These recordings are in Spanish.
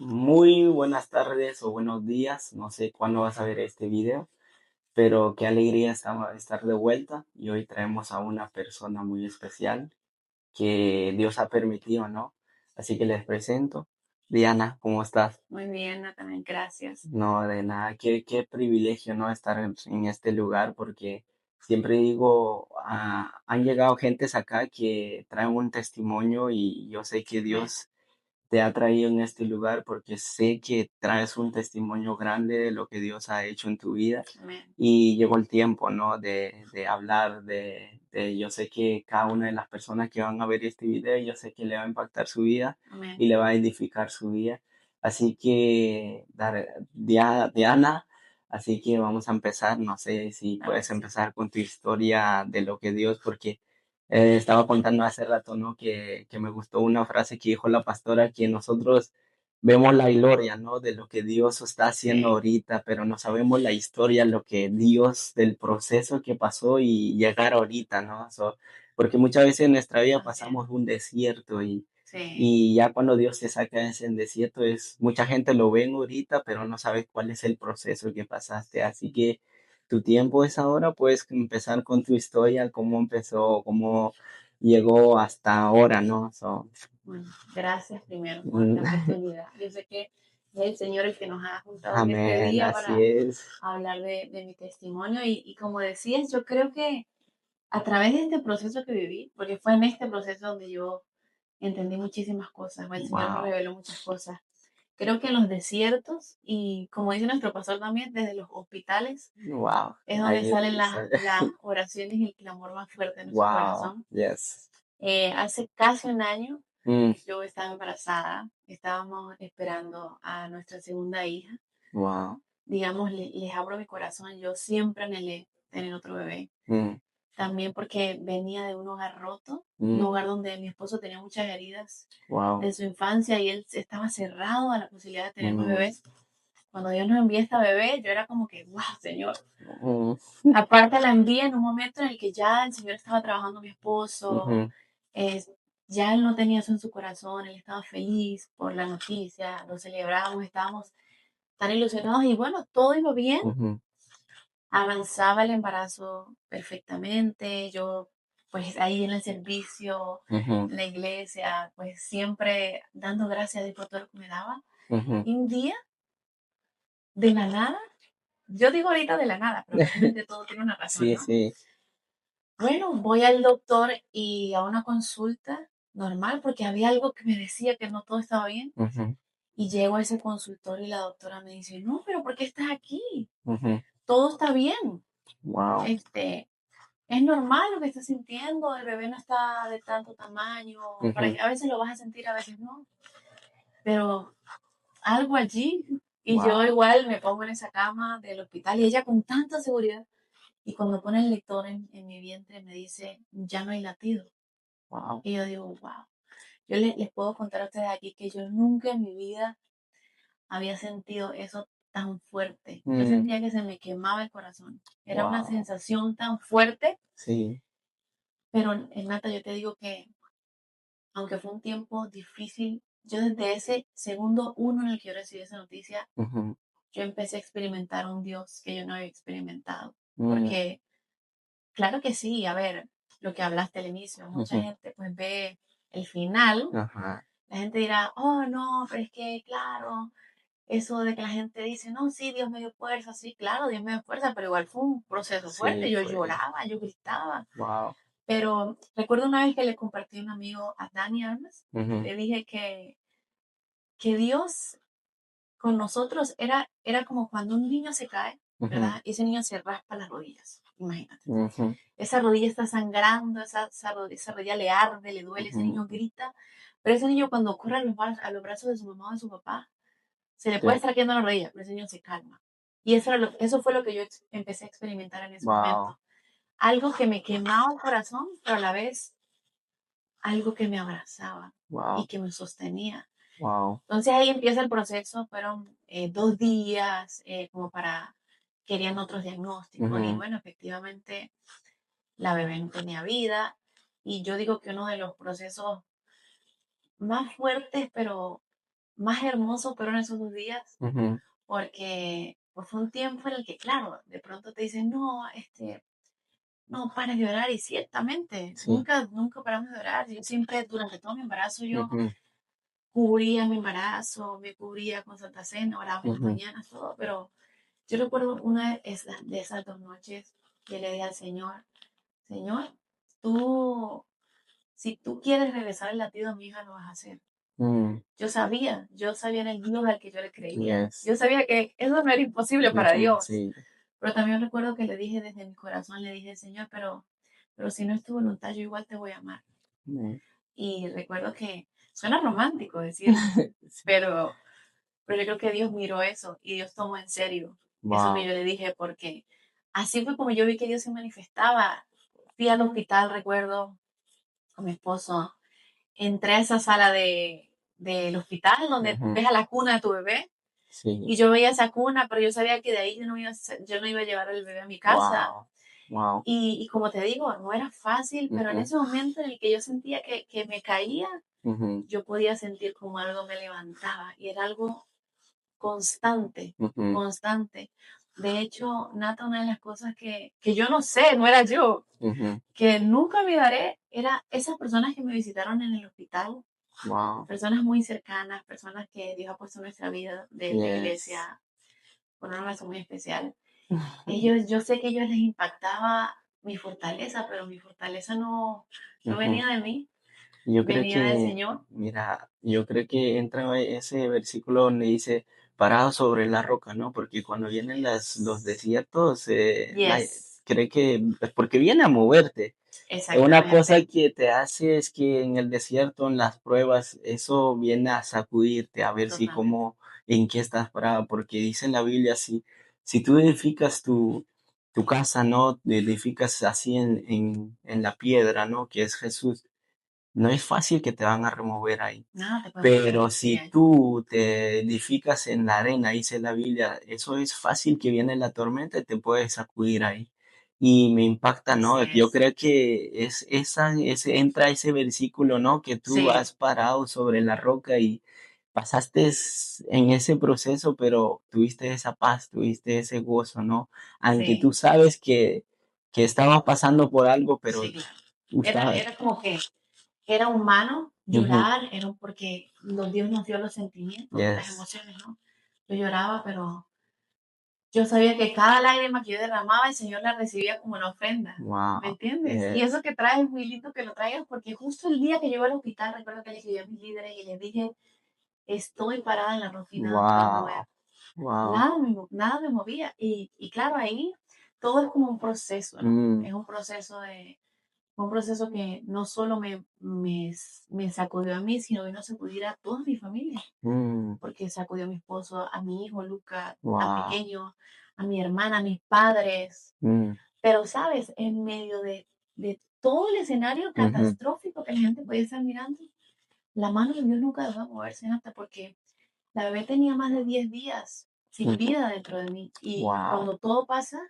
Muy buenas tardes o buenos días, no sé cuándo vas a ver este video, pero qué alegría estar de vuelta y hoy traemos a una persona muy especial que Dios ha permitido, ¿no? Así que les presento. Diana, ¿cómo estás? Muy bien, Nathan, gracias. No, de nada, qué privilegio, ¿no? Estar en este lugar porque siempre digo, han llegado gentes acá que traen un testimonio y yo sé que Amén, Dios te ha traído en este lugar porque sé que traes un testimonio grande de lo que Dios ha hecho en tu vida amén, y llegó el tiempo, ¿no? De hablar yo sé que cada una de las personas que van a ver este video, yo sé que le va a impactar su vida y amén. le va a edificar su vida. Así que, Diana, así que vamos a empezar, no sé si Claro puedes que sí. empezar con tu historia de lo que Dios, porque estaba contando hace rato, ¿no? Que me gustó una frase que dijo la pastora, que nosotros vemos la gloria, ¿no? De lo que Dios está haciendo Sí, ahorita, pero no sabemos la historia, lo que Dios, del proceso que pasó y llegar ahorita, ¿no? Porque muchas veces en nuestra vida así es. pasamos un desierto Sí, y ya cuando Dios te saca de ese desierto mucha gente lo ve ahorita, pero no sabe cuál es el proceso que pasaste. Así que tu tiempo es ahora, puedes empezar con tu historia, cómo empezó, cómo llegó hasta ahora, ¿no? bueno, gracias primero por Mm, la oportunidad. Yo sé que es el Señor el que nos ha juntado en este amén, día así para es. hablar de mi testimonio y como decías, yo creo que a través de este proceso que viví, porque fue en este proceso donde yo entendí muchísimas cosas, o el Señor me Wow, reveló muchas cosas. Creo que en los desiertos y como dice nuestro pastor también, desde los hospitales wow, es donde ahí, salen las oraciones y el clamor más fuerte de nuestro wow, corazón. yes. Hace casi un año Mm, yo estaba embarazada, estábamos esperando a nuestra segunda hija. wow, Digamos, les abro mi corazón, yo siempre anhelé tener otro bebé. mm, También porque venía de un hogar roto, un mm, hogar donde mi esposo tenía muchas heridas wow, de su infancia y él estaba cerrado a la posibilidad de tener más mm, bebés. Cuando Dios nos envía esta bebé, yo era como que, wow, Señor. mm, Aparte la envía en un momento en el que ya el Señor estaba trabajando mi esposo, ujú, eh, ya él no tenía eso en su corazón, él estaba feliz por la noticia, lo celebramos, estábamos tan ilusionados y bueno, todo iba bien, ujú, avanzaba el embarazo perfectamente, yo pues ahí en el servicio, ujú, en la iglesia, pues siempre dando gracias a Dios por todo lo que me daba. ujú. Y un día, de la nada, yo digo ahorita de la nada, pero realmente todo tiene una razón, Sí, ¿no? sí. Bueno, voy al doctor y a una consulta normal porque había algo que me decía que no todo estaba bien. Ujú, Y llego a ese consultorio y la doctora me dice, no, pero ¿por qué estás aquí? ujú. Todo está bien. Wow. Este, es normal lo que estás sintiendo, el bebé no está de tanto tamaño, Ujú. a veces lo vas a sentir, a veces no, pero algo allí. Y yo Wow. igual me pongo en esa cama del hospital y ella con tanta seguridad. Y cuando pone el lector en mi vientre me dice, ya no hay latido. Wow. Y yo digo, wow. Les puedo contar a ustedes aquí que yo nunca en mi vida había sentido eso tan fuerte. Yo Mm, sentía que se me quemaba el corazón. Era una wow. sensación tan fuerte, Sí. pero en Nata yo te digo que aunque fue un tiempo difícil, yo desde ese segundo uno en el que yo recibí esa noticia, Ujú, yo empecé a experimentar un Dios que yo no había experimentado. mm, Porque, claro que sí, a ver, lo que hablaste al inicio, mucha ujú. gente pues ve el final, Ajá. la gente dirá, oh no, pero es que, claro, eso de que la gente dice, no, sí, Dios me dio fuerza, sí, claro, Dios me dio fuerza, pero igual fue un proceso fuerte, Sí, yo fue. lloraba, yo gritaba, Wow. pero recuerdo una vez que le compartí a un amigo, a Dani Armas, Ujú, le dije que Dios con nosotros era como cuando un niño se cae, ujú, ¿verdad? Y ese niño se raspa las rodillas, imagínate. ujú, Esa rodilla está sangrando, esa rodilla le arde, le duele, ese ujú. niño grita, pero ese niño cuando corre a los brazos de su mamá o de su papá, se le puede Sí. estar quedando la rodilla, pero ese niño se calma. Y eso fue lo que yo empecé a experimentar en ese Wow. momento. Algo que me quemaba el corazón, pero a la vez algo que me abrazaba y Wow. que me sostenía. Wow. Entonces ahí empieza el proceso, fueron 2 días como para, querían otros diagnósticos y Ujú, bueno, efectivamente la bebé no tenía vida y yo digo que uno de los procesos más fuertes, pero más hermoso fueron esos 2 días, Ujú, porque pues, fue un tiempo en el que, claro, de pronto te dicen, no, no pares de orar, y ciertamente, sí. nunca paramos de orar. Yo siempre, durante todo mi embarazo, yo Ujú, cubría mi embarazo, me cubría con Santa Cena, oraba en las ujú, mañanas, todo, pero yo recuerdo una de esas 2 noches que le dije al Señor, Señor, tú, si tú quieres regresar el latido a mi hija, lo vas a hacer. mm, Yo sabía en el Dios al que yo le creía. yes. Yo sabía que eso no era imposible para Ujú, Dios. sí. Pero también recuerdo que le dije desde mi corazón, le dije, Señor, pero si no es tu voluntad, yo igual te voy a amar. Mm. Y recuerdo que suena romántico decirlo, Sí. pero, pero yo creo que Dios miró eso y Dios tomó en serio eso que Wow. yo le dije, porque así fue como yo vi que Dios se manifestaba. Fui al hospital, recuerdo, con mi esposo, entré a esa sala del hospital donde Ujú, ves a la cuna de tu bebé. sí. Y yo veía esa cuna, pero yo sabía que de ahí yo no iba a llevar al bebé a mi casa. Wow. Wow. Y como te digo, no era fácil, pero en Ujú, ese momento en el que yo sentía que me caía, ujú, yo podía sentir como algo me levantaba y era algo constante, ujú, constante. De hecho, Nata, una de las cosas que yo no sé, no era yo, ujú. que nunca olvidaré, era esas personas que me visitaron en el hospital, Wow. personas muy cercanas, personas que Dios ha puesto en nuestra vida de la Yes. iglesia por una razón muy especial. Ellos, yo sé que a ellos les impactaba mi fortaleza, pero mi fortaleza no Ujú. venía de mí, Yo creo venía del que, Señor. mira, yo creo que entra ese versículo donde dice parado sobre la roca, ¿no? Porque cuando vienen los desiertos, Yes, cree que es porque viene a moverte. Una cosa exactamente, que te hace es que en el desierto, en las pruebas, eso viene a sacudirte, a ver si totalmente. cómo, en qué estás parado, porque dice en la Biblia, si tú edificas tu casa, ¿no? Edificas así en la piedra, ¿no? Que es Jesús, no es fácil que te van a remover ahí. Nada te puede mover, Pero así si es. tú te edificas en la arena, dice la Biblia, eso es fácil que viene la tormenta y te puedes sacudir ahí. Y me impacta, ¿no? Así Yo es. creo que entra ese versículo, ¿no? Que tú Sí, has parado sobre la roca y pasaste en ese proceso, pero tuviste esa paz, tuviste ese gozo, ¿no? Aunque sí, tú sabes que estabas pasando por algo, pero sí, claro. estaba, Era como que era humano ujú, llorar, era porque Dios nos dio los sentimientos, las yes, emociones, ¿no? Yo lloraba, pero yo sabía que cada lágrima que yo derramaba, el Señor la recibía como una ofrenda. ¿Me wow, entiendes? Y yes, eso que traes es muy lindo que lo traigas porque justo el día que llegué al hospital, recuerdo que le escribí a mis líderes y les dije, estoy parada en la roca y nada me va a mover. wow, wow, Nada me movía. Y claro, ahí todo es como un proceso, ¿no? mm, Es un proceso que no solo me sacudió a mí, sino vino a sacudir a toda mi familia, mm, porque sacudió a mi esposo, a mi hijo Lucas, al wow, pequeño, a mi hermana, a mis padres. mm, Pero, ¿sabes? En medio de todo el escenario ujú, catastrófico que la gente podía estar mirando, la mano de Dios nunca dejó de moverse, Nata, porque la bebé tenía más de 10 días sin ujú, vida dentro de mí. Y wow, cuando todo pasa,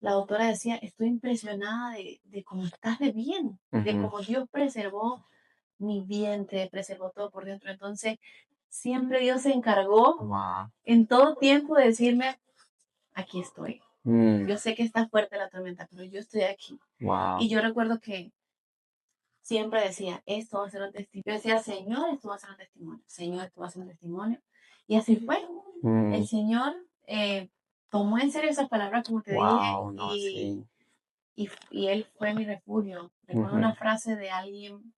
la doctora decía, estoy impresionada de cómo estás de bien, de ujú, cómo Dios preservó mi vientre, preservó todo por dentro. Entonces, siempre Dios se encargó wow, en todo tiempo de decirme, aquí estoy. mm, Yo sé que está fuerte la tormenta, pero yo estoy aquí. wow, Y yo recuerdo que siempre decía, esto va a ser un testimonio. Yo decía, Señor, esto va a ser un testimonio. Señor, esto va a ser un testimonio. Y así fue. El mm, Señor tomó en serio esas palabras, como te dije, wow, no, y, sí, y Él fue mi refugio. Recuerdo ujú, una frase de alguien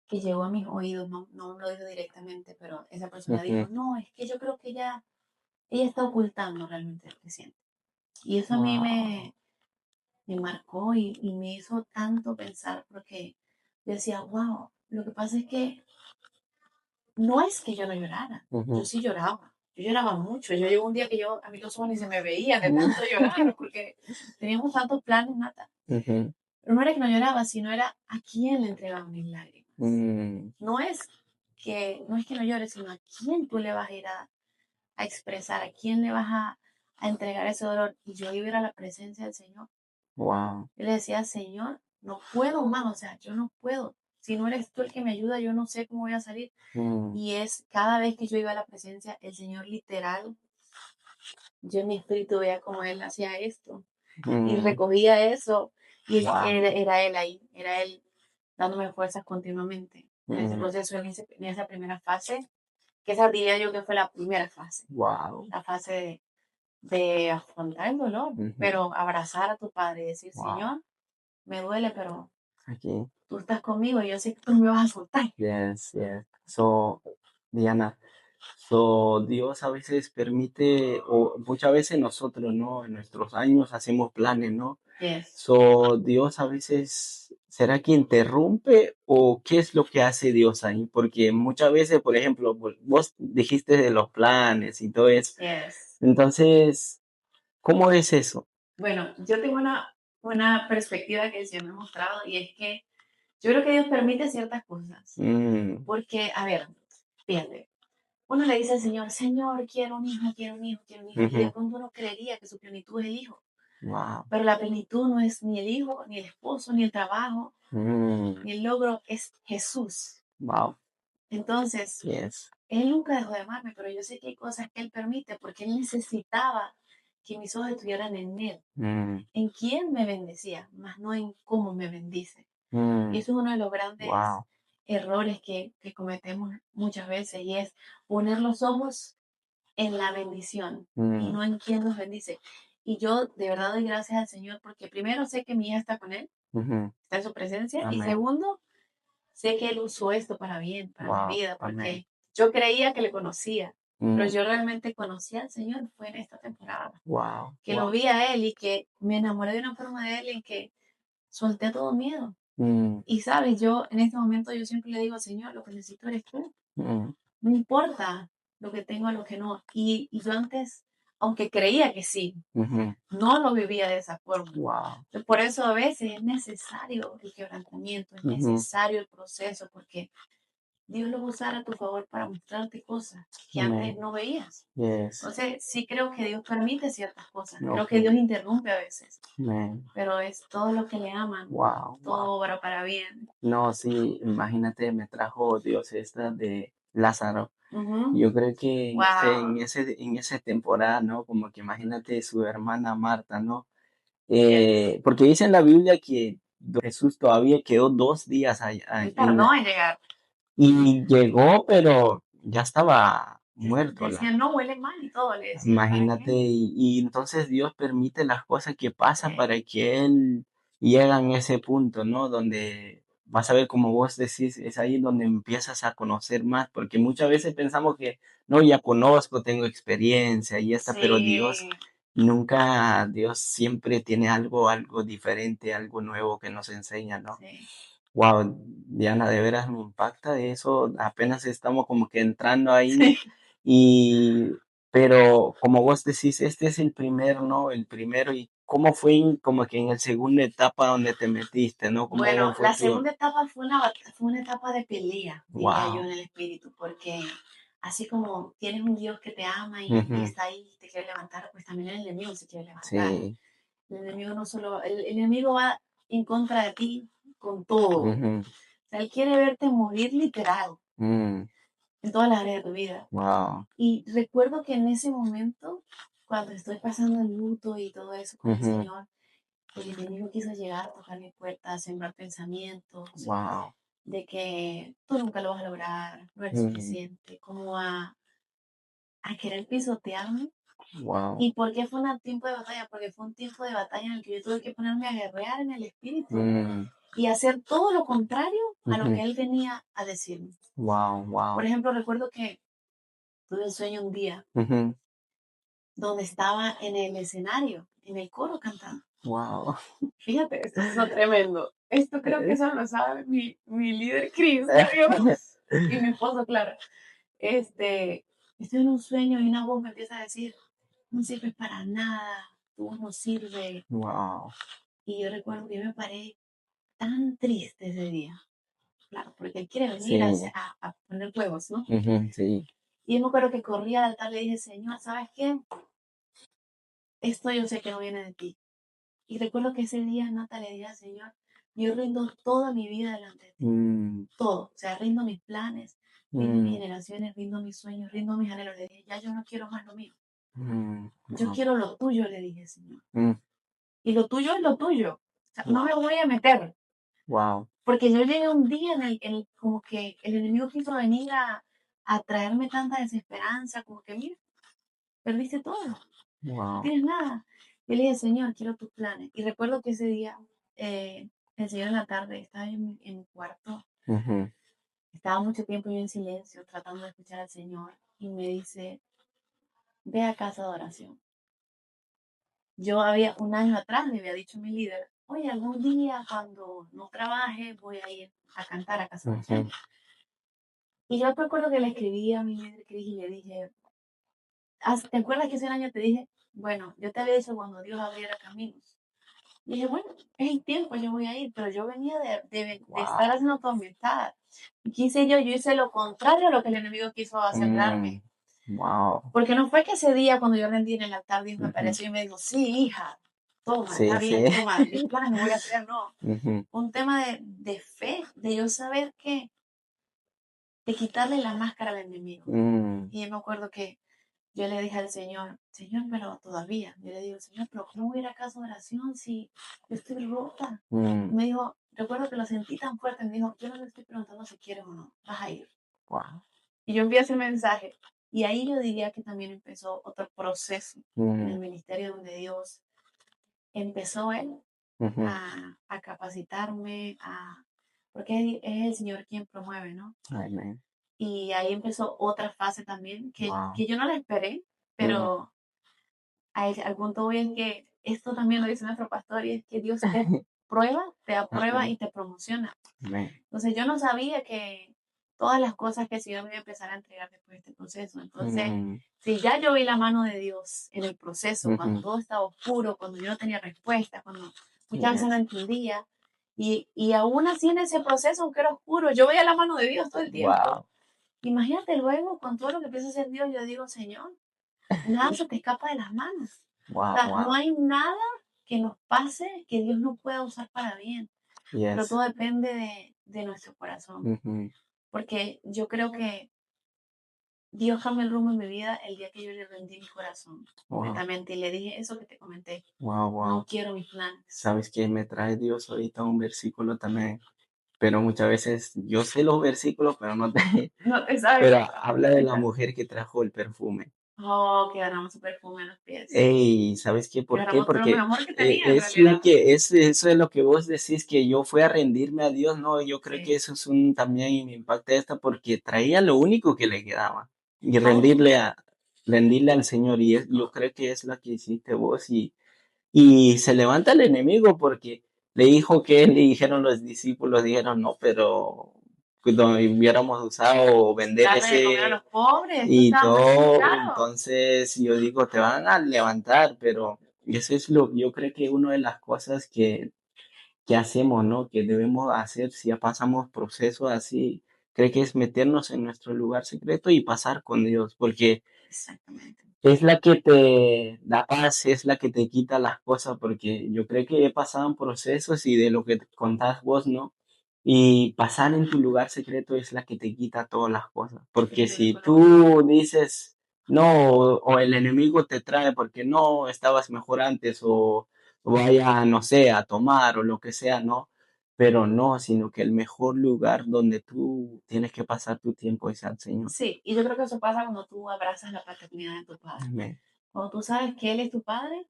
que llegó a mis oídos, no me lo dijo directamente, pero esa persona ujú, dijo, no, es que yo creo que ella está ocultando realmente lo que siente. Y eso a mí wow, me marcó y me hizo tanto pensar porque yo decía, wow, lo que pasa es que no es que yo no llorara, yo ujú, sí lloraba. Yo lloraba mucho. Yo llegó un día que a mí los ojos ni se me veían de tanto llorar, porque teníamos tantos planes, Nata. ujú, Pero no era que no lloraba, sino era a quién le entregaba mis lágrimas. mm, No es que no llores, sino a quién tú le vas a ir a expresar, a quién le vas a entregar ese dolor. Y yo iba a ir a la presencia del Señor. wow, Yo le decía, Señor, no puedo más, o sea, yo no puedo. si no eres tú el que me ayuda, yo no sé cómo voy a salir. mm, Y es cada vez que yo iba a la presencia, el Señor literal, yo en mi espíritu veía como Él hacía esto y mm, recogía eso y wow, era Él ahí, era Él dándome fuerzas continuamente. En ese mm, proceso, en esa primera fase, que esa diría yo que fue la primera fase, wow, la fase de afrontar el dolor, ujú, pero abrazar a tu padre y decir, wow, Señor, me duele, pero aquí, tú estás conmigo y yo sé que tú me vas a soltar. yes, yes. So, Diana, so, Dios a veces permite, o muchas veces nosotros, ¿no? En nuestros años hacemos planes, ¿no? Yes. So, Dios a veces, ¿será que interrumpe o qué es lo que hace Dios ahí? Porque muchas veces, por ejemplo, vos dijiste de los planes y todo eso. Yes. Entonces, ¿cómo es eso? Bueno, yo tengo una perspectiva que se me ha mostrado y es que yo creo que Dios permite ciertas cosas. Mm, Porque, a ver, fíjate, uno le dice al Señor, Señor, quiero un hijo, quiero un hijo, quiero un hijo. Y de ujú, pronto uno creería que su plenitud es el hijo. wow, Pero la plenitud no es ni el hijo, ni el esposo, ni el trabajo, mm, ni el logro, es Jesús. wow, Entonces, yes, Él nunca dejó de amarme, pero yo sé que hay cosas que Él permite porque Él necesitaba que mis ojos estuvieran en Él, mm, en quién me bendecía, más no en cómo me bendice. Y mm, eso es uno de los grandes wow, errores que cometemos muchas veces y es poner los ojos en la bendición y mm, no en quién nos bendice. Y yo de verdad doy gracias al Señor porque primero sé que mi hija está con Él, ujú, está en su presencia y amén, segundo, sé que Él usó esto para bien, para mi wow, vida, amén, porque yo creía que le conocía, pero mm, yo realmente conocí al Señor fue en esta temporada, wow, que lo wow, vi a Él y que me enamoré de una forma de Él en que solté todo miedo. mm, Y sabes, yo en este momento yo siempre le digo, Señor, lo que necesito eres tú. mm, No importa lo que tengo, lo que no. Y yo antes, aunque creía que sí, ujú, no lo vivía de esa forma. wow, Por eso a veces es necesario el quebrantamiento, es ujú, necesario el proceso, porque Dios lo va a usar a tu favor para mostrarte cosas que antes amén, no veías. yes, Entonces, sí creo que Dios permite ciertas cosas. Creo que okay, Dios interrumpe a veces, amén, pero es todo lo que le aman, wow, wow. todo obra para bien. No, sí, imagínate, me trajo Dios esta de Lázaro. Ujú. Yo creo que Wow. en esa temporada, ¿no? Como que imagínate su hermana Marta, ¿no? Yes. Porque dice en la Biblia que Jesús todavía quedó 2 días allá Él tardó en llegar. y llegó, pero ya estaba muerto. Decían, no, huele mal y todo. Le decían, ¿para Imagínate, qué? y entonces Dios permite las cosas que pasan Sí, para que Él llegue a ese punto, ¿no? Donde vas a ver, como vos decís, es ahí donde empiezas a conocer más, porque muchas veces pensamos que, no, ya conozco, tengo experiencia y esta, pero Dios sí, nunca, Dios siempre tiene algo diferente, algo nuevo que nos enseña, ¿no? sí. Wow, Diana, de veras me impacta eso. Apenas estamos como que entrando ahí Sí. y, pero como vos decís, este es el primer, ¿no? El primero y cómo fue como que en el segunda etapa donde te metiste, ¿no? ¿Cómo Bueno, fue la tu, segunda etapa fue una etapa de pelea, diría yo, wow, en el espíritu, porque así como tienes un Dios que te ama y ujú, está ahí y te quiere levantar, pues también el enemigo se quiere levantar. sí, El enemigo no solo, el enemigo va en contra de ti con todo. O ujú, sea, él quiere verte morir literal mm, en todas las áreas de tu vida. wow, Y recuerdo que en ese momento, cuando estoy pasando el luto y todo eso con el ujú, Señor, el enemigo quiso llegar a tocar mi puerta, a sembrar pensamientos wow, de que tú nunca lo vas a lograr, no eres mm, suficiente, como a querer pisotearme. wow, ¿Y por qué fue un tiempo de batalla? Porque fue un tiempo de batalla en el que yo tuve que ponerme a guerrear en el espíritu mm, y hacer todo lo contrario a lo ujú, que él venía a decirme. wow, Por wow, ejemplo, recuerdo que tuve un sueño un día ujú, donde estaba en el escenario, en el coro cantando. wow. Fíjate, esto es tremendo. Esto creo que solo lo sabe mi líder Chris, creo yo, y mi esposo, claro. Este, estoy en un sueño y una voz me empieza a decir, no sirves para nada, tu voz no sirve. Wow. Y yo recuerdo que yo me paré tan triste ese día, claro, porque él quiere venir Sí, a poner huevos, ¿no? ujú, sí, Y yo me acuerdo que corrí al altar y le dije, Señor, ¿sabes qué? Esto yo sé que no viene de ti. Y recuerdo que ese día Nata le dije al Señor, yo rindo toda mi vida delante de ti, mm, todo, o sea, rindo mis planes, rindo mis mm, generaciones, rindo mis sueños, rindo mis anhelos. Le dije, ya yo no quiero más lo mío, yo wow, quiero lo tuyo, le dije, Señor. mm, Y lo tuyo es lo tuyo. O sea, no wow, me voy a meter, wow, porque yo llegué un día como que el enemigo quiso venir a traerme tanta desesperanza, como que, mira, perdiste todo, no wow, tienes nada. Yo le dije, Señor, quiero tus planes. Y recuerdo que ese día, el Señor en la tarde, estaba en mi cuarto, ujú, estaba mucho tiempo yo en silencio, tratando de escuchar al Señor, y me dice, ve a casa de oración. Yo había un año atrás le había dicho a mi líder, oye, algún día cuando no trabaje voy a ir a cantar a casa de oración. ujú, Y yo recuerdo que le escribí a mi líder Cris y le dije, ¿te acuerdas que ese año te dije, bueno, yo te había dicho cuando Dios abriera caminos? Y dije, bueno, es el tiempo, yo voy a ir, pero yo venía de estar wow, haciendo todo mi estado. Y quise yo hice lo contrario a lo que el enemigo quiso sembrarme. wow, Porque no fue que ese día cuando yo rendí en el altar, Dios me ujú, apareció y me dijo, sí, hija, toma, está sí, bien, sí, toma, mis planes voy a hacer, no. ujú, Un tema de fe, de yo saber que, de quitarle la máscara al enemigo. mm, Y yo me acuerdo que yo le dije al Señor, Señor, pero todavía, yo le digo, Señor, pero ¿cómo voy a ir a casa de oración si yo estoy rota? Y mm, me dijo, recuerdo que lo sentí tan fuerte, me dijo, yo no le estoy preguntando si quieres o no, vas a ir. wow, Y yo envié ese mensaje. Y ahí yo diría que también empezó otro proceso en el mm, ministerio donde Dios empezó Él ujú, a capacitarme, porque es el Señor quien promueve, ¿no? amén, Y ahí empezó otra fase también wow, que yo no la esperé, ujú, pero al punto voy en que esto también lo dice nuestro pastor y es que Dios te prueba, te aprueba ajá, y te promociona. amén, Entonces yo no sabía que todas las cosas que el Señor me iba a empezar a entregar después de este proceso. Entonces, mm, si ya yo vi la mano de Dios en el proceso, cuando ujú, todo estaba oscuro, cuando yo no tenía respuesta, cuando muchas veces no yes, entendía, y aún así en ese proceso, aunque era oscuro, yo veía la mano de Dios todo el tiempo. wow, Imagínate luego con todo lo que empieza a hacer Dios, yo digo, Señor, nada se te escapa de las manos. O wow, sea, no wow, hay nada que nos pase que Dios no pueda usar para bien, pero yes, todo depende de nuestro corazón. ujú, Porque yo creo que Dios cambió el rumbo en mi vida el día que yo le rendí mi corazón wow, completamente y le dije eso que te comenté. wow, No wow. quiero mis planes. Sabes que me trae Dios ahorita un versículo también, pero muchas veces yo sé los versículos, pero no te, No te sabes pero qué. habla de la mujer que trajo el perfume. Oh, que ganamos su perfume en los pies. Ey, ¿sabes qué? Que ¿Por qué? ganamos todo el Porque amor que tenía en es la realidad. que, eso es lo que vos decís, que yo fui a rendirme a Dios, no, yo creo que Sí. eso es un, también me impacta esta porque traía lo único que le quedaba y Oh, rendirle al Señor y yo creo que es la que hiciste vos y se levanta el enemigo porque le dijo que le dijeron los discípulos, dijeron, no, pero cuando hubiéramos usado vender darle de comer a ese los pobres, esto y estaba más que todo, claro. entonces yo digo, te van a levantar, pero eso es lo, yo creo que una de las cosas que hacemos, ¿no? Que debemos hacer si ya pasamos procesos así, creo que es meternos en nuestro lugar secreto y pasar con Dios, porque Exactamente. es la que te da paz, es la que te quita las cosas, porque yo creo que he pasado en procesos y de lo que contás vos, ¿no? Y pasar en tu lugar secreto es la que te quita todas las cosas. Es Porque el si único lugar. tú dices no, o el enemigo te trae porque no estabas mejor antes, o vaya, no sé, a tomar o lo que sea, ¿no? Pero no, sino que el mejor lugar donde tú tienes que pasar tu tiempo es al Señor. Sí, y yo creo que eso pasa cuando tú abrazas la paternidad de tu padre. Amén. Cuando tú sabes que él es tu padre,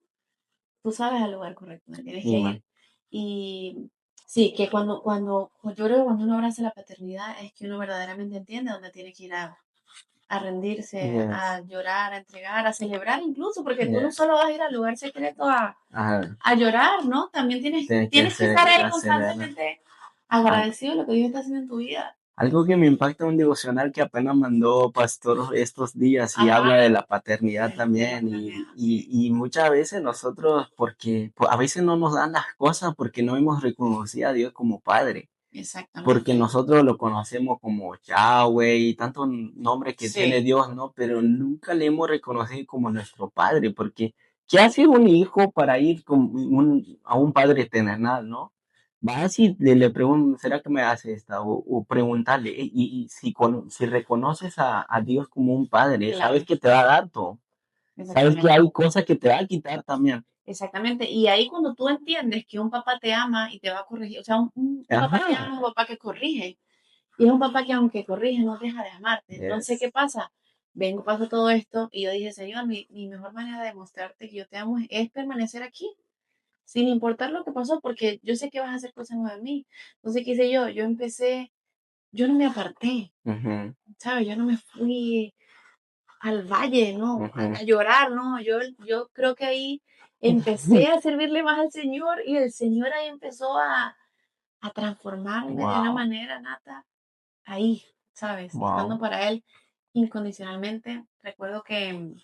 tú sabes al lugar correcto donde tienes que Amén. ir. Y sí, que yo creo que cuando uno abraza la paternidad es que uno verdaderamente entiende dónde tiene que ir a rendirse, Yes. a llorar, a entregar, a celebrar incluso, porque tú no Yes. solo vas a ir al lugar secreto Ah, a llorar, ¿no? También tienes que tienes que estar ahí acelerar. constantemente Al- agradecido de lo que Dios está haciendo en tu vida. Algo que me impacta un devocional que apenas mandó Pastor estos días y habla Ajá, de la paternidad de la también paternidad, sí, y muchas veces nosotros, porque a veces no nos dan las cosas porque no hemos reconocido a Dios como Padre, porque exactamente. nosotros lo conocemos como Yahweh y tantos nombres que tiene Sí, Dios, ¿no? Pero nunca le hemos reconocido como nuestro Padre, porque ¿qué hace un hijo para ir a un padre terrenal, ¿no? vas y le preguntas, ¿será que me hace esta? O preguntarle, y si, si reconoces a Dios como un padre, sabes Claro, que te va a dar todo. Sabes que exactamente. hay cosas que te va a quitar también. Exactamente. Y ahí cuando tú entiendes que un papá te ama y te va a corregir, o sea, un papá que ama Ajá. es un papá que corrige. Y es un papá que aunque corrige no deja de amarte. Entonces, ¿qué Yes. pasa? Vengo, pasa todo esto y yo dije, Señor, mi mejor manera de demostrarte que yo te amo es permanecer aquí, sin importar lo que pasó, porque yo sé que vas a hacer cosas nuevas en mí. Entonces, ¿qué hice yo? Yo empecé, yo no me aparté, Ujú, ¿sabes? Yo no me fui al valle, ¿no? ujú. A llorar, ¿no? Yo creo que ahí empecé a servirle más al Señor y el Señor ahí empezó a transformarme de una Wow, manera nata ahí, ¿sabes? Estando wow. para Él incondicionalmente. Recuerdo que,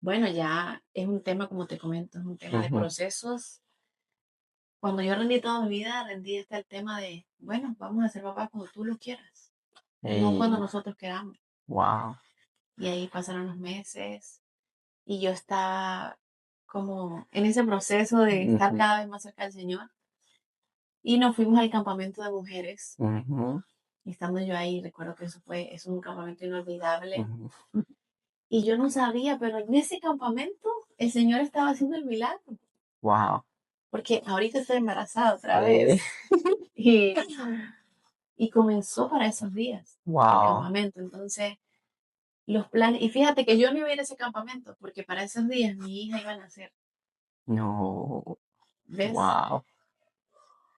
bueno, ya es un tema, como te comento, es un tema de Ujú. procesos. Cuando yo rendí toda mi vida, rendí hasta el tema de, bueno, vamos a ser papás cuando tú lo quieras, no Ey, cuando nosotros queramos. wow. Y ahí pasaron los meses y yo estaba como en ese proceso de estar Ujú, cada vez más cerca del Señor. Y nos fuimos al campamento de mujeres. ujú, Y estando yo ahí, recuerdo que es un campamento inolvidable. ujú. Y yo no sabía, pero en ese campamento el Señor estaba haciendo el milagro. Wow. Porque ahorita estoy embarazada otra Eh, vez. Y, y comenzó para esos días el wow. campamento. Entonces, los planes. Y fíjate que yo no iba a ir a ese campamento, porque para esos días mi hija iba a nacer. No. ¿Ves? Wow.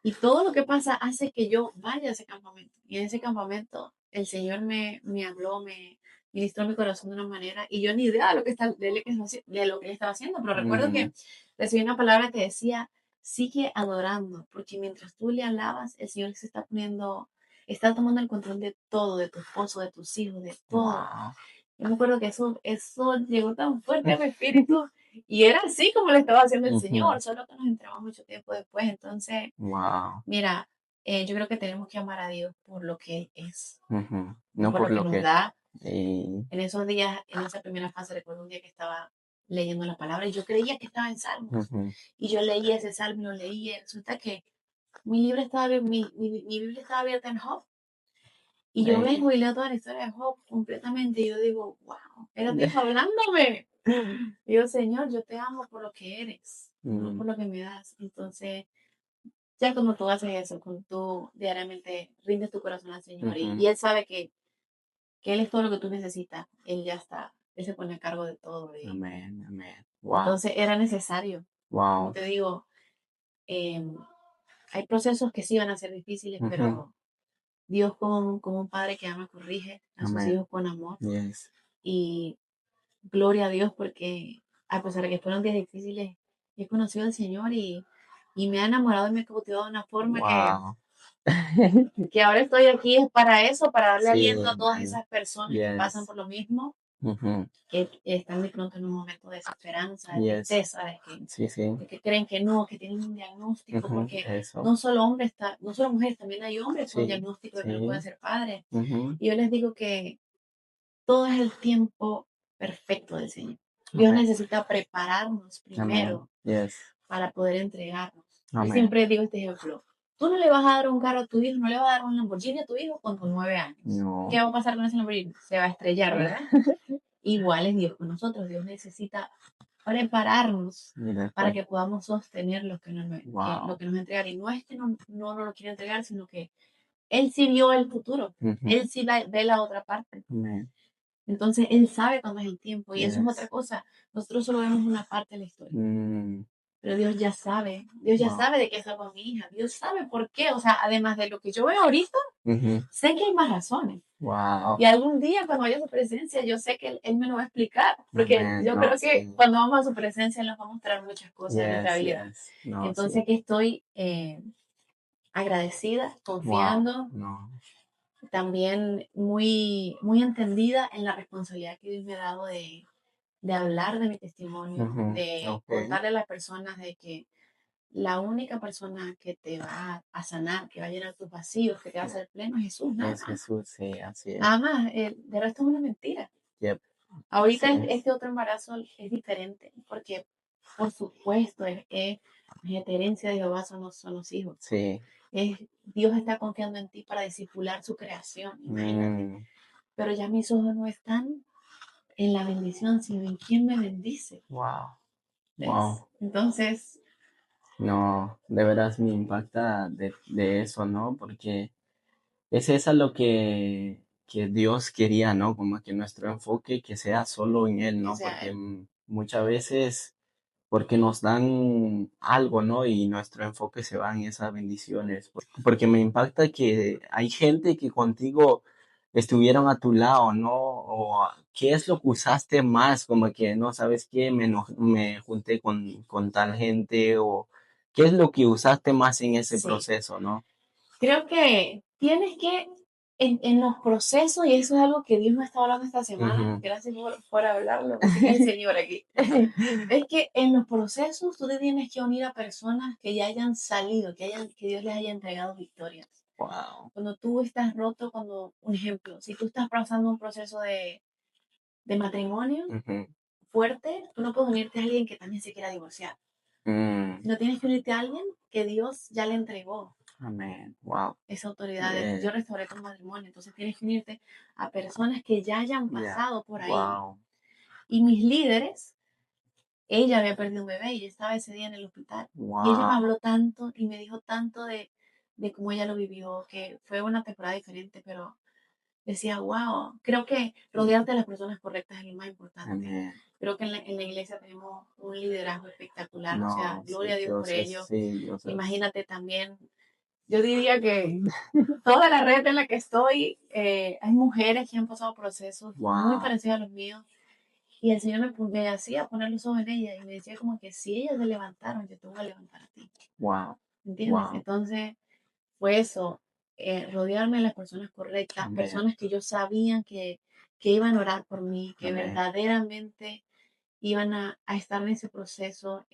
Y todo lo que pasa hace que yo vaya a ese campamento. Y en ese campamento el Señor me habló, me ministró mi corazón de una manera y yo ni idea de lo que, de lo que él estaba haciendo, pero recuerdo Mm, que recibí una palabra que decía, sigue adorando, porque mientras tú le alabas, el Señor se está poniendo, está tomando el control de todo, de tu esposo, de tus hijos, de todo. wow. Yo me acuerdo que eso llegó tan fuerte a mi espíritu y era así como lo estaba haciendo el Ujú, Señor, solo que nos entramos mucho tiempo después. Entonces, wow. mira, yo creo que tenemos que amar a Dios por lo que Él es, Ujú. no No por por lo que lo nos que. da. eh, En esos días, en esa primera fase, recuerdo un día que estaba leyendo la palabra y yo creía que estaba en Salmos. Ujú. Y yo leía ese salmo y lo leía. Y resulta que mi libro estaba, mi Biblia estaba abierta en Job. Y yo Eh, vengo y leo toda la historia de Job completamente. Y yo digo, wow, era Dios hablándome. Y yo, Señor, yo te amo por lo que eres, no mm, por lo que me das. Entonces, ya cuando tú haces eso, cuando tú diariamente rindes tu corazón al Señor ujú. y Él sabe que Él es todo lo que tú necesitas, Él ya está, Él se pone a cargo de todo. Y Amén, amén. Wow. entonces era necesario, como Wow. te digo, eh, hay procesos que sí van a ser difíciles, Ujú. pero Dios como un padre que ama corrige a sus Amén. hijos con amor. Yes. Y gloria a Dios porque a pesar de que fueron días difíciles, he conocido al Señor y me ha enamorado y me ha cautivado de una forma Wow. que ahora estoy aquí es para eso, para darle Sí, aliento a todas amén. esas personas que pasan Yes. por lo mismo, Ujú. que están de pronto en un momento de desesperanza, de Yes. tristeza, Sí, sí. de que creen que no, que tienen un diagnóstico, Ujú. porque Eso. no solo hombres, no solo mujeres, también hay hombres con Sí, diagnóstico de que no pueden sí. ser padres. Ujú. Y yo les digo que todo es el tiempo perfecto del Señor. Dios Amén. necesita prepararnos Amén. primero Yes. para poder entregarnos. Yo Amén. siempre digo este ejemplo. Tú no le vas a dar un carro a tu hijo, no le vas a dar un Lamborghini a tu hijo con tus 9 años. ¿Qué No. va a pasar con ese Lamborghini? Se va a estrellar, ¿verdad? Igual es Dios con nosotros. Dios necesita prepararnos Y para después. que podamos sostener lo Wow. que nos entrega. Y no es que no nos lo quiere entregar, sino que Él sí vio el futuro. Ujú. Él sí ve la otra parte. Amén. Entonces, Él sabe cuándo es el tiempo. Y eso es otra Yes. cosa. Nosotros solo vemos una parte de la historia. Mm. Pero Dios ya Wow. sabe de qué es con mi hija, Dios sabe por qué, o sea, además de lo que yo veo ahorita, Ujú. sé que hay más razones. Wow. Y algún día cuando vaya a su presencia, yo sé que él me lo va a explicar, porque Amén. yo No, creo que sí. cuando vamos a su presencia, Él nos va a mostrar muchas cosas de nuestra Yes, vida. yes. No, Entonces, sí. que estoy agradecida, Wow. confiando, No. también muy, muy entendida en la responsabilidad que Dios me ha dado de hablar de mi testimonio, Ujú. de Okay. contarle a las personas de que la única persona que te va a sanar, que va a llenar tus vacíos, que te va a hacer pleno es Jesús, nada Es más. Jesús, sí, así es. Nada más, de resto es una mentira. Yep. Así Ahorita es. este otro embarazo es diferente porque, por supuesto, es Fíjate, herencia de Jehová son los hijos. Sí. Dios está confiando en ti para discipular su creación, imagínate. Mm, Pero ya mis ojos no están en la bendición, sino en quién me bendice. wow. ¿Ves? Wow. Entonces, No, de veras me impacta de eso, ¿no? Porque es esa lo que Dios quería, ¿no? Como que nuestro enfoque que sea solo en Él, que ¿no? sea Porque Él. muchas veces, porque nos dan algo, ¿no? Y nuestro enfoque se va en esas bendiciones. Porque me impacta que hay gente que contigo estuvieron a tu lado, ¿no? O qué es lo que usaste más, como que no sabes qué, me junté con tal gente, o qué es lo que usaste más en ese Sí. proceso, ¿no? Creo que tienes que, en los procesos, y eso es algo que Dios me está hablando esta semana, Ujú. gracias por hablarlo, así que el Señor aquí. Es que en los procesos tú te tienes que unir a personas que ya hayan salido, que Dios les haya entregado victorias. Wow. Cuando tú estás roto, un ejemplo, si tú estás pasando un proceso de matrimonio Ujú. fuerte, tú no puedes unirte a alguien que también se quiera divorciar. Mm. No tienes que unirte a alguien que Dios ya le entregó Amén. Wow. esa autoridad de, Yeah. yo restauré tu matrimonio. Entonces tienes que unirte a personas que ya hayan Yeah. pasado por ahí. Wow. Y mis líderes, ella había perdido un bebé y estaba ese día en el hospital. Y ella me Wow. habló tanto y me dijo tanto de cómo ella lo vivió, que fue una temporada diferente, pero decía, wow, creo que rodearte de las personas correctas es lo más importante. Amén. Creo que en la iglesia tenemos un liderazgo espectacular, o sea, No, gloria a Dios por ello. sí, Dios es. Imagínate también, yo diría que toda la red en la que estoy, hay mujeres que han pasado procesos muy Wow. parecidos a los míos y el Señor me hacía poner los ojos en ellas y me decía como que si ellas se levantaron, yo te voy a levantar a ti, Wow. ¿entiendes? Wow. Entonces, fue eso, rodearme de las personas correctas, Amén. personas que yo sabía que iban a orar por mí, que Amén. verdaderamente iban a estar en ese proceso,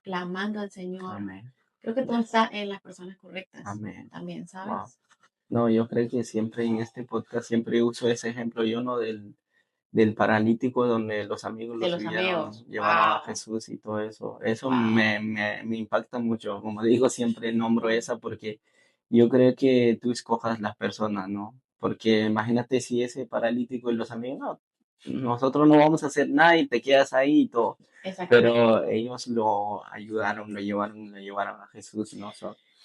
clamando al Señor. Amén. Creo que todo está en las personas correctas Amén. también, Wow. ¿sabes? No, yo creo que siempre en este podcast siempre uso ese ejemplo yo, ¿no? Del paralítico donde los amigos De lo los subieron, amigos, llevaron a wow, Jesús y todo eso. Eso wow, me impacta mucho. Como digo, siempre nombro sí, esa porque yo creo que tú escojas las personas, ¿no? Porque imagínate si ese paralítico y los amigos, no, nosotros no vamos a hacer nada y te quedas ahí y todo. exactamente. Pero ellos lo ayudaron, lo llevaron a Jesús, ¿no?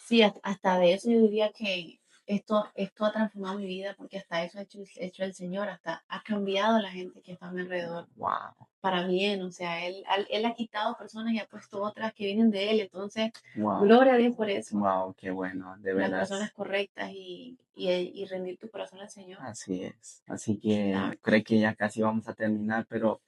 Sí, hasta de eso yo diría que esto ha transformado mi vida porque hasta eso ha hecho el Señor, hasta ha cambiado a la gente que está a mi alrededor Wow, para bien, o sea, él ha quitado personas y ha puesto otras que vienen de él, entonces, wow, gloria a Dios por eso, wow, qué bueno, de las personas veras. correctas y rendir tu corazón al Señor. Así es. Así que ¿Sabes? creo que ya casi vamos a terminar, pero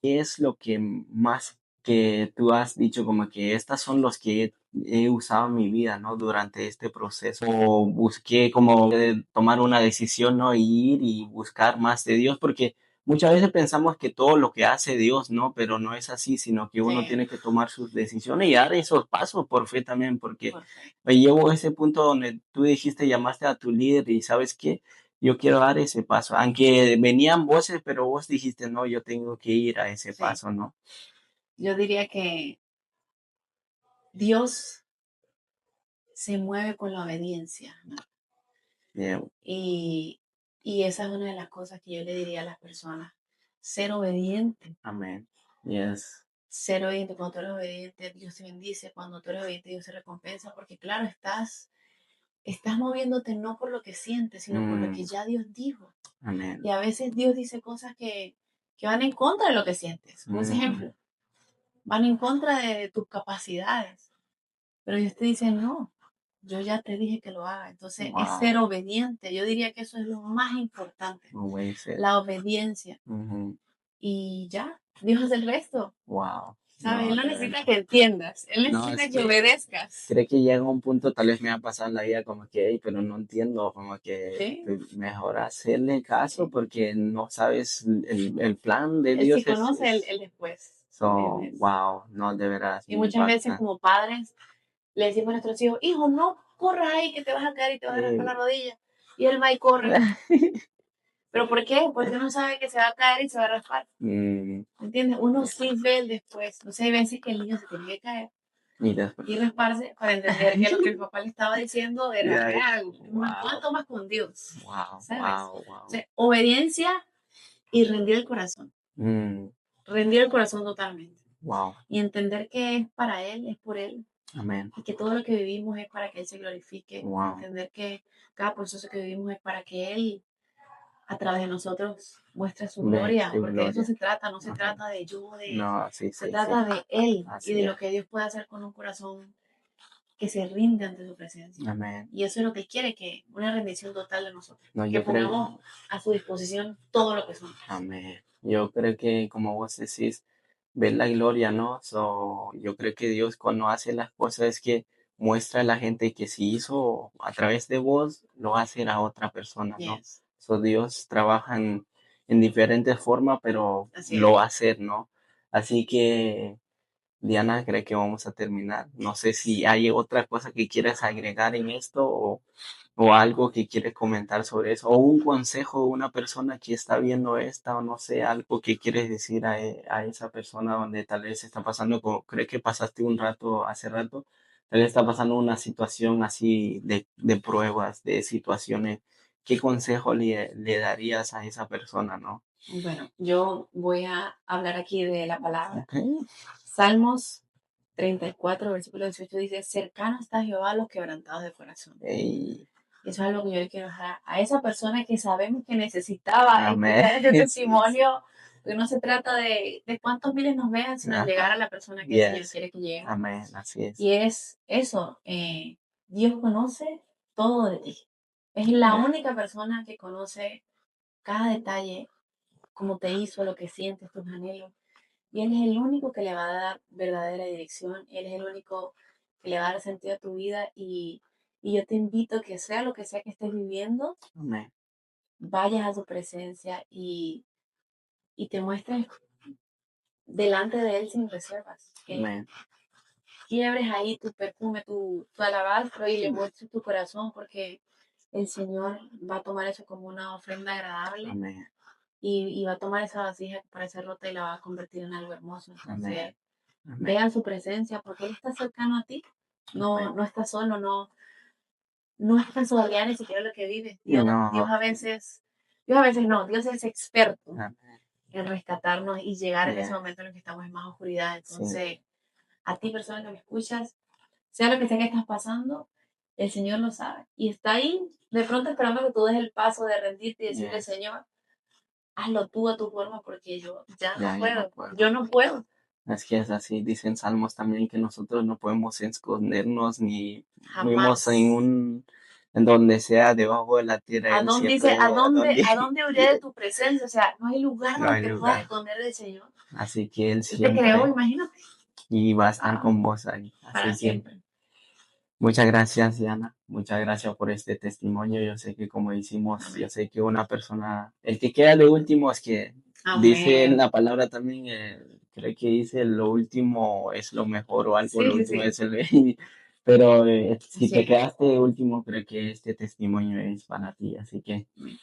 ¿qué es lo que más que tú has dicho como que estas son los que he usado en mi vida, ¿no? Durante este proceso. O busqué como tomar una decisión, ¿no? Y ir y buscar más de Dios, porque muchas veces pensamos que todo lo que hace Dios, ¿no? Pero no es así, sino que uno Sí, tiene que tomar sus decisiones y dar esos pasos por fe también, porque perfecto. llevo a ese punto donde tú dijiste, llamaste a tu líder y ¿sabes qué? Yo quiero dar ese paso. Aunque venían voces, pero vos dijiste, no, yo tengo que ir a ese Sí, paso, ¿no? yo diría que Dios se mueve con la obediencia, ¿no? Yeah. Y, y esa es una de las cosas que yo le diría a las personas, ser obediente. Amén. Yes. Ser obediente, cuando tú eres obediente, Dios te bendice, cuando tú eres obediente, Dios te recompensa, porque claro, estás moviéndote no por lo que sientes, sino por lo que Mm, ya Dios dijo. amén. Y a veces Dios dice cosas que van en contra de lo que sientes. Como ese Ujú. ejemplo, van en contra de tus capacidades. Pero Dios te dice, no, yo ya te dije que lo haga. Entonces, es ser Wow. obediente. Yo diría que eso es lo más importante, No way said. la obediencia. Ujú. Y ya, Dios hace el resto. Wow. ¿Sabes? No, Él no de necesita verdad. que entiendas, Él No, es necesita que que obedezcas. creo que llega un punto, tal vez me ha pasado en la vida como que, "Ey, pero no entiendo, como que ¿Sí? mejor hacerle caso ¿Sí? porque no sabes el plan de Él sí Dios conoce es, el después, so, ¿entiendes? wow, no, de veras, Y me muchas veces impacta. como padres le decimos a nuestros hijos, hijo, no corras ahí que te vas a caer y te vas a rascar la Sí. rodilla. Y él va y corre. ¿Pero por qué? Porque uno sabe que se va a caer y se va a raspar. Mm, ¿Entiendes? Uno sí ve el después. No sé, hay veces que el niño se tiene que caer. Y después. y rasparse para entender que lo que el papá le estaba diciendo era Ay, real. wow, ¿Cuánto más con Dios? wow, ¿Sabes? wow, O wow. sea, obediencia y rendir el corazón. Mm, Rendir el corazón totalmente. wow. Y entender que es para Él, es por Él. Amén. Y que todo lo que vivimos es para que Él se glorifique. Wow. Entender que cada proceso que vivimos es para que Él, a través de nosotros, muestre su Ve gloria. su Porque de eso gloria. se trata, no se Ajá. trata de yo, No, sí, se sí, sí. trata de Él y Así de es. lo que Dios puede hacer con un corazón que se rinde ante su presencia. Amén. Y eso es lo que quiere, que una rendición total de nosotros. No, Que yo creo. pongamos a su disposición todo lo que somos. Amén. Yo creo que como vos decís, ver la gloria, ¿no? Yo creo que Dios cuando hace las cosas es que muestra a la gente que si hizo a través de vos, lo va a hacer a otra persona, ¿no? Yes. Dios trabaja en diferentes formas, pero Así lo es. va a hacer, ¿no? Así que, Diana, creo que vamos a terminar. No sé si hay otra cosa que quieras agregar en esto o algo que quieres comentar sobre eso, o un consejo de una persona que está viendo esta, o no sé, algo que quieres decir a esa persona donde tal vez está pasando, creo que pasaste un rato, hace rato, tal vez está pasando una situación así de pruebas, de situaciones. ¿Qué consejo le darías a esa persona, no? Bueno, yo voy a hablar aquí de la palabra. Ok. Salmos 34, versículo 18 dice, cercano está Jehová a los quebrantados de corazón. Ey, Eso es algo que yo le quiero dejar a esa persona que sabemos que necesitaba amén. escuchar este Sí, sí. testimonio, que no se trata de cuántos miles nos vean, sino de Ajá. llegar a la persona que el Señor Yes. quiere que llegue. Amén. Así es. Y es eso, Dios conoce todo de ti. Es la Yeah. única persona que conoce cada detalle, cómo te hizo, lo que sientes, tus anhelos. Y Él es el único que le va a dar verdadera dirección. Él es el único que le va a dar sentido a tu vida. Y yo te invito que sea lo que sea que estés viviendo, Amén. vayas a su presencia y te muestres delante de Él sin reservas. Que Amén. quiebres ahí tu perfume, tu alabastro y le muestres tu corazón porque el Señor va a tomar eso como una ofrenda agradable Amén. y va a tomar esa vasija que parece rota y la va a convertir en algo hermoso. Amén. Entonces, Amén. vean su presencia porque Él está cercano a ti. No, Amén. no estás solo, no es casualidad ni siquiera lo que vives. Dios No. A veces no, Dios es experto Amén. en rescatarnos y llegar en ese Yeah. momento en el que estamos en más oscuridad. Sí. Entonces, a ti, persona que me escuchas, sea lo que sea que estás pasando, el Señor lo sabe. Y está ahí, de pronto esperando que tú des el paso de rendirte y decirle, Yes. Señor, hazlo tú a tu forma porque yo ya no Ya no puedo. puedo. Yo no puedo. Es que es así, dicen Salmos también que nosotros no podemos escondernos ni vivimos Jamás. en donde sea, debajo de la tierra, ¿A Él dónde dice, siempre, a dónde huiré de tu presencia? O sea, no hay lugar no donde hay te puedas lugar. esconder del Señor. Así que Él Él te creó, siempre, imagínate, y va a estar ah, con vos ahí. para Así que siempre. muchas gracias, Diana. Muchas gracias por este testimonio. Yo sé que como decimos, yo Amén. sé que una persona, el que queda de último es que dice en Amén. la palabra también, creo que dice lo último es lo mejor o algo, Sí, lo sí, último sí. es el Pero si Así te es. quedaste de último, creo que este testimonio es para ti. Así que, Amén.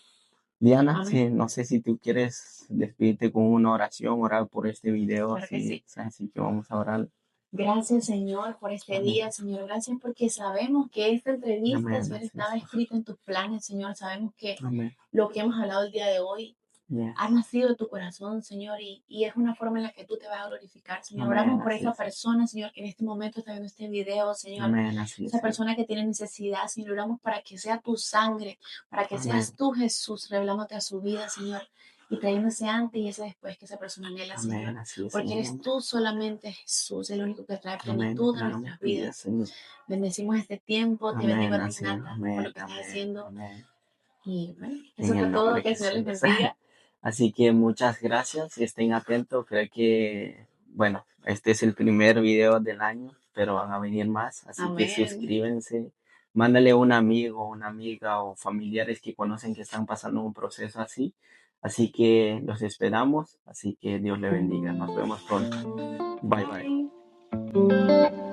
Diana, Amén. sí, no sé si tú quieres despedirte con una oración, orar por este video, Claro que así, sí. así que vamos a orar. Gracias, Señor, por este Amén. día, Señor. Gracias porque sabemos que esta entrevista, Amén. Señor, Así es. estaba escrita en tus planes, Señor. Sabemos que Amén. lo que hemos hablado el día de hoy Yes. ha nacido de tu corazón, Señor, y es una forma en la que tú te vas a glorificar, Señor. Amén. Oramos por Así esa es. persona, Señor, que en este momento está viendo este video, Señor. Amén, así es, Esa Señor. persona que tiene necesidad, Señor. Oramos para que sea tu sangre, para que Amén, seas tú, Jesús, revelándote a su vida, Señor, y trayendo ese antes y ese después que esa persona anhela, amén, Señor. así es, Porque Señor. eres tú solamente, Jesús, el único que trae Amén, plenitud a declaramos nuestras vida, vidas. Señor. Bendecimos este tiempo, te bendigo Amén, a ti, así es, Nata, por amén, lo que estás amén, haciendo. amén. Y bueno, eso En fue el todo. nombre Que de el Señor les Jesús. bendiga. Así que muchas gracias y estén atentos. Creo que, bueno, este es el primer video del año, pero van a venir más. Así que Amén. suscríbanse. Mándale a un amigo, una amiga o familiares que conocen que están pasando un proceso así. Así que los esperamos. Así que Dios le bendiga. Nos vemos pronto. Bye bye.